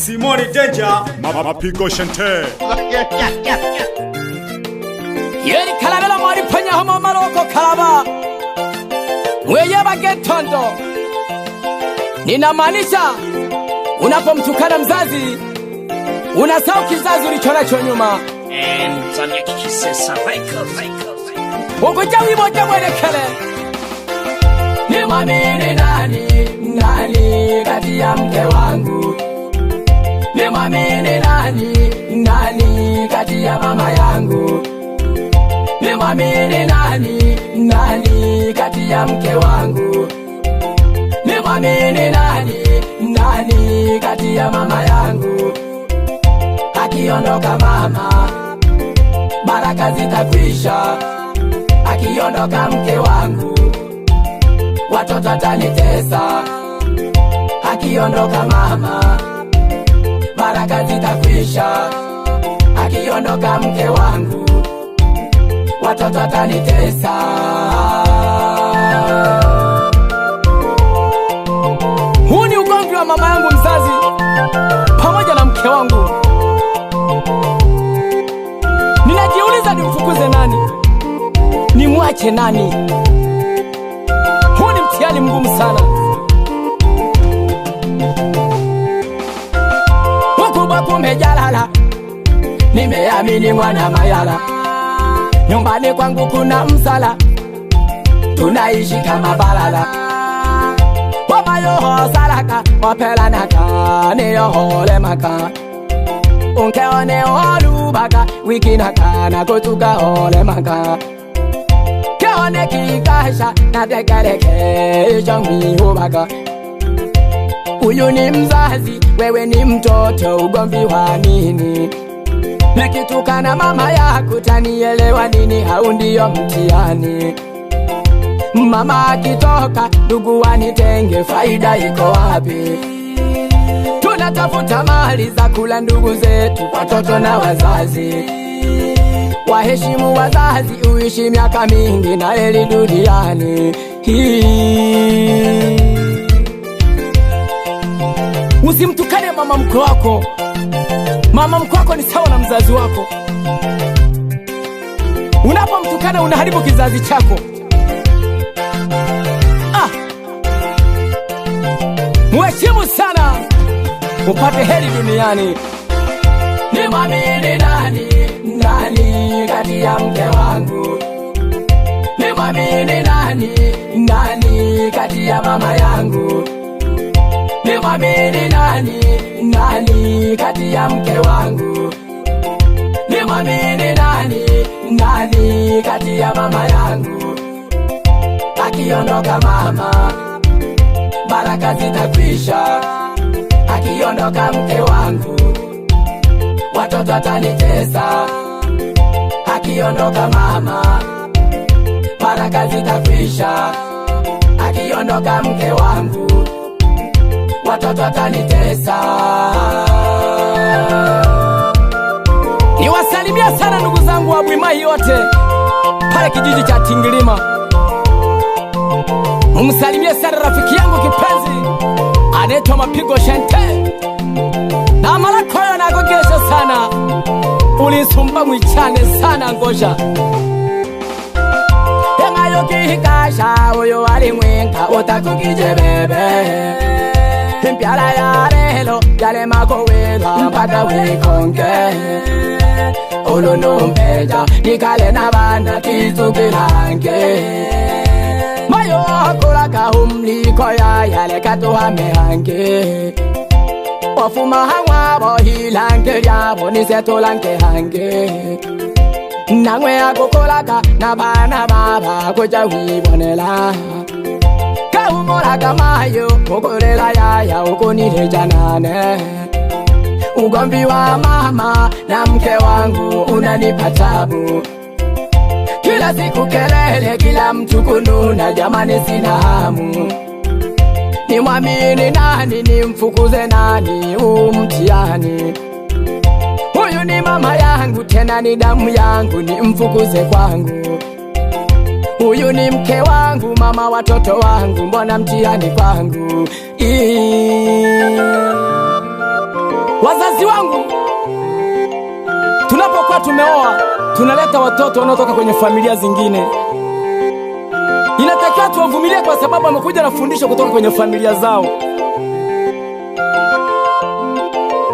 Simone Danger, Mapigo Shante. Yeri kalabela mwari panya homo maroko kalaba. Mweye bagetondo. Ninamaanisha unapomtukana mzazi unasahau kizazi ulichonacho nyuma. Ukuja wimbo mwelekele. Nimwamini nani kati ya mke wangu? Nimwamini nani kati ya mama yangu? Nimwamini nani kati ya mke wangu? Nimwamini nani kati ya mama yangu? Akiondoka mama, baraka zitakwisha. Akiondoka mke wangu, watoto watanitesa. Akiondoka mama, baraka zitakwisha. Akiondoka mke wangu, watoto watanitesa. Huu ni ugomvi wa mama yangu mzazi pamoja na mke wangu. Ninajiuliza nimfukuze nani? Nimwache nani? Huu ni mtihani mgumu sana. Wakubwa kumejalala, nimeamini mwana mayala. Nyumbani kwangu kuna msala, tunaishi kama balala. Wabayoho salaka, wapelanaka, niyohole maka. Unkeone olubaka, wikinaka, nakotuka ole maka. Keone kikasha, natekeleke, ishangwi hubaka. Uyu ni mzazi, wewe ni mtoto, ugomvi wa nini? Nikitukana mama yako tanielewa nini? Hau ndiyo mtihani. Mama akitoka, ndugu wanitenge, faida iko wapi? Tunatafuta mali za kula ndugu zetu, watoto na wazazi. Waheshimu wazazi, uishi miaka mingi na heri duniani. Usimtukane mama mkwe wako. Mama mkwe wako ni sawa na mzazi wako. Unapomtukana unaharibu kizazi chako. Mheshimu sana, upate heri duniani. Nimwamini nani kati ya mke wangu? Nimwamini nani kati ya mama yangu? Nimwamini nani kati ya mke wangu? Nimwamini nani kati ya mama yangu? Akiondoka mama, baraka zitakwisha. Akiondoka mke wangu, watoto watanitesa. Akiondoka mama, baraka zitakwisha. Akiondoka mke wangu, watoto watanitesa. Niwasalimia sana ndugu zangu wa Bwimai yote pale kijiji cha Tingilima. Mumsalimie sana rafiki yangu kipenzi anaitwa Mapigo Shante. Na malakoyo nagogesha sana, ulisumba mwichane sana ngosha. Engayo kihikasha uyo wali mwenka utakukije bebe. Mpiala ya relo yale makowela mpaka wikonge. Ulunumpeja nikale na bana tizukilange. Mayo akulaka umliko ya yale katuhame hange. Wafuma hangwa bohilange yabo nisetulange hange. Nangwe akukulaka na bana baba kuja wibonela. Kaumolaka mayo ukulela yaya ukunileja nane. Ugomvi wa mama na mke wangu unanipa tabu. Kila siku kelele, kila mtu kununa, jamani sina hamu. Nimwamini nani, nimfukuze nani, mtihani. Huyu ni mama yangu, tena ni damu yangu, nimfukuze kwangu. Huyu ni mke wangu, mama watoto wangu, mbona mtihani kwangu? Wazazi wangu, tunapokuwa tumeoa, tunaleta watoto wanaotoka kwenye familia zingine. Inatakiwa tuwavumilie kwa sababu wamekuja na fundisho kutoka kwenye familia zao.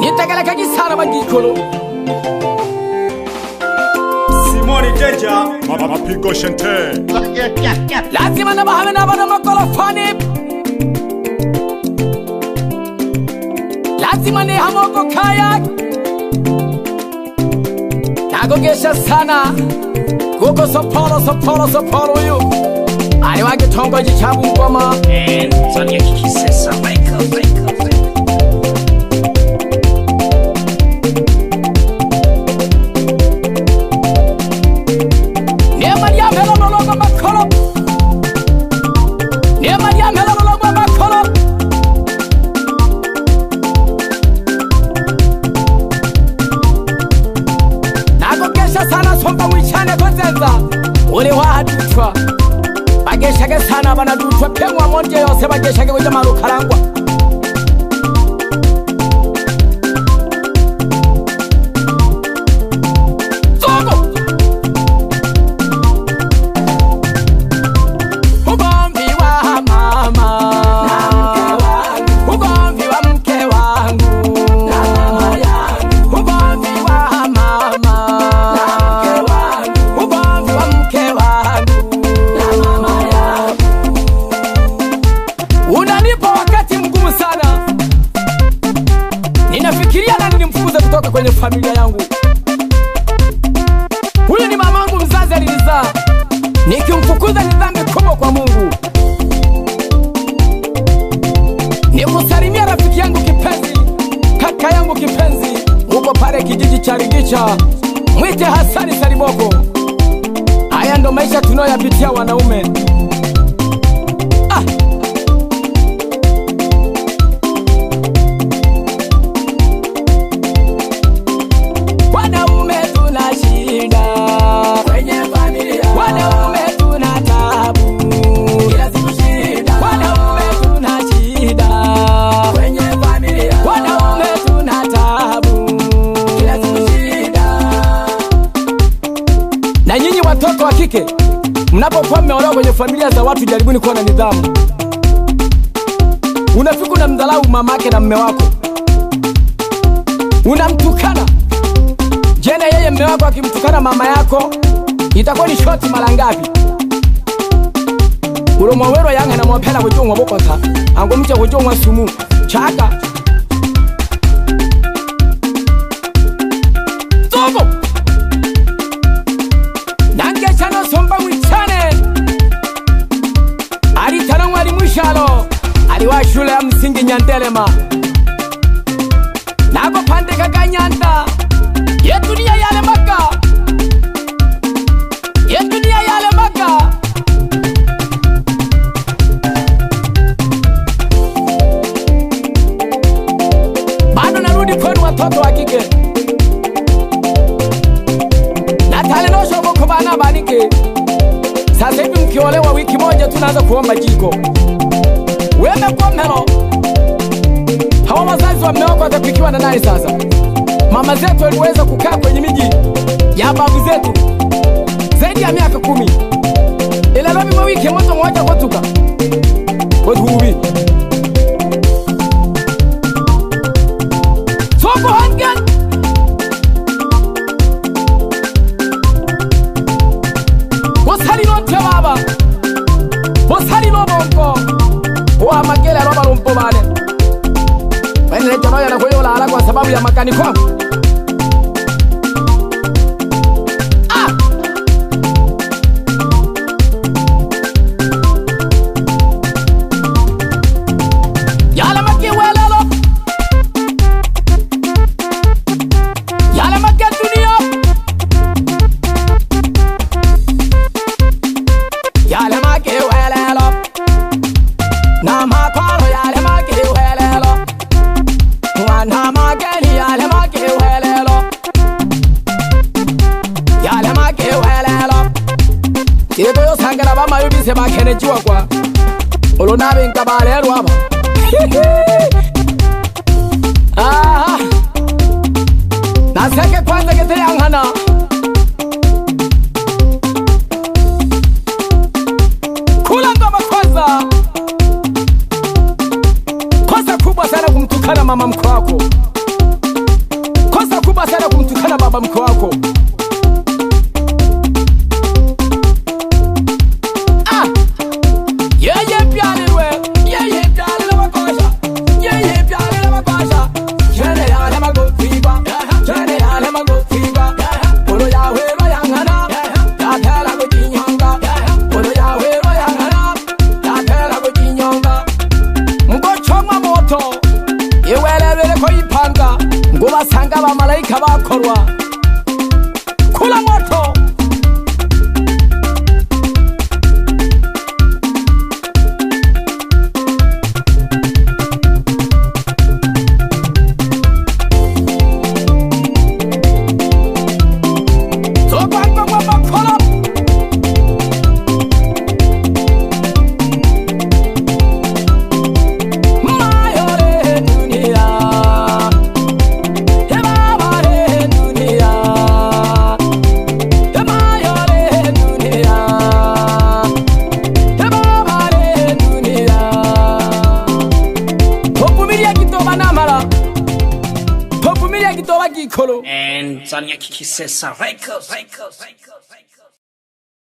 Nitakalakaji sana magikolo Simoni Deja Mapigo Shente. lazima nabahame n'abana makorofani, lazima nihamoko kaya nagogesha sana kuko soporo uyu ari wa gitongoji ca Bungoma. Uli wadutwa bageshage sana banadutwa pengwa monje yose bageshage kuja marukarangwa. Zogo ugomvi wa mama ugomvi wa mke wangu ugomvi wa mama kutoka kwenye familia yangu. Huyu ni mamangu mzazi alinizaa. Nikimfukuza ni dhambi kubwa kwa Mungu. Nikusalimia rafiki yangu kipenzi, kaka yangu kipenzi, uko pale kijiji cha Rigicha, mwite Hasani Salimoko. Haya ndo maisha tunayoyapitia wanaume. Na nyinyi watoto wa kike, mnapokuwa mmeolewa kwenye familia za watu, jaribuni kuwa na nidhamu. Unafika unamdhalau mamake na mme wako, unamtukana. Jana yeye mme wako akimtukana mama yako, itakuwa ni shoti mara ngapi? Ulo mwawero yanga na mwapela kujongwa bokota, angomcha kujongwa sumu chaka. Zogo chano somba mwichane ali tanong wali mwishalo ali wa shule ya msingi Nyandelema nako pande kakanyanda ye dunia yale maka bado narudi kwenu watoto wa kike. Bana banike sasa hivi mkiolewa wiki moja tunaanza kuomba jiko. Wewe kwa mero hawa wazazi wa mmeo watapikiwa na nani sasa? Mama zetu waliweza kukaa kwenye miji ya babu zetu zaidi ya miaka 10. Ila leo mawiki moto mmoja kutuka hubi soko hangan Bosari no bongo wa magela roba rumpo bale. Wene jono yana kuyola ala kwa sababu ya makaniko. Yala maki welelo. Yala maki dunia. Yala maki welelo. Na makwalo yale maki welelo. Wana mageni yale maki welelo. Yale maki welelo. Kito yo sangara ba mayo bise ba kene jiwa kwa. Olo na ben kabale rwaba. Ah. naseke kwanza gete yankana kula ngoma kwanza. Kosa kubwa sana kumtukana mama mkwe wako, kosa kubwa sana kumtukana baba mkwe wako. Ngo basanga abamarayika bakorwa kula moto. Zobanga mabakora mayore dunia And Tanya Kikisesa Records.